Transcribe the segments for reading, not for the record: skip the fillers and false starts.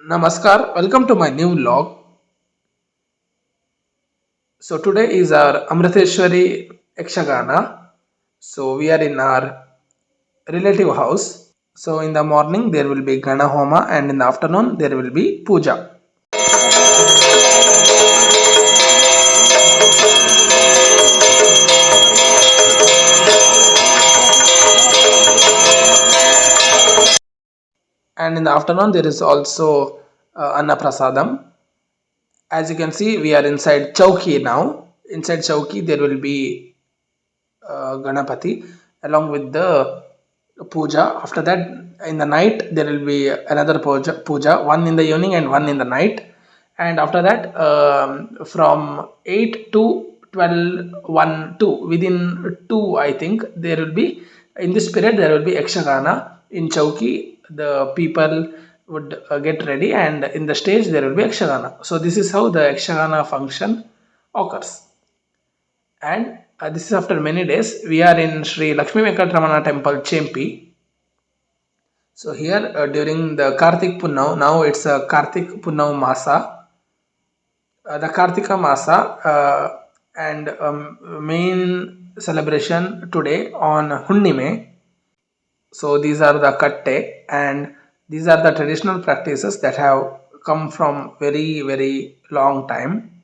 Namaskar, welcome to my new vlog. So today is our Amriteshwari Ekshagana. So we are in our relative house. So in the morning there will be Gana Homa and in the afternoon there will be Puja. And in the afternoon there is also Anna Prasadam. As you can see, we are inside Chowki now. Inside Chowki there will be Ganapati along with the puja. After that, in the night there will be another puja, one in the evening and one in the night. And after that, from 8 to 12, 1, 2, within 2, I think there will be, in this period there will be Ekshagana in Chowki. The people would get ready, and in the stage there will be Ekshagana. So this is how the Ekshagana function occurs. And this is after many days. We are in Sri Lakshmi Venkatramana temple, Chempi. So here during the Kartik Punnav, now it's a Kartik Punnav Masa. The Kartika Masa and main celebration today on Hunnime. So these are the Katte, and these are the traditional practices that have come from very, very long time.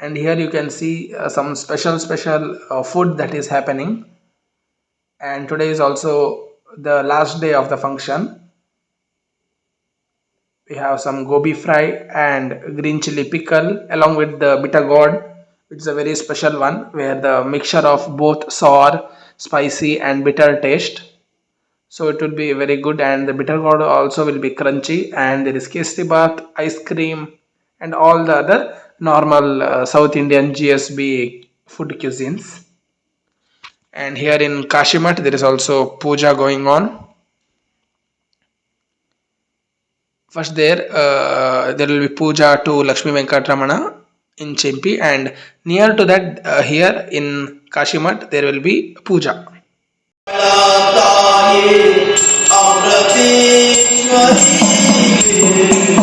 And here you can see some special food that is happening. And today is also the last day of the function. We have some gobi fry and green chili pickle along with the bitter gourd, which is a very special one where the mixture of both sour, spicy and bitter taste. So it will be very good, and the bitter gourd also will be crunchy, and there is kesri bath, ice cream and all the other normal South Indian GSB food cuisines. And here in Kashimat there is also puja going on. First there will be puja to Lakshmi Venkatramana in Chempi, and near to that here in Kashimat there will be puja. Amriteshwari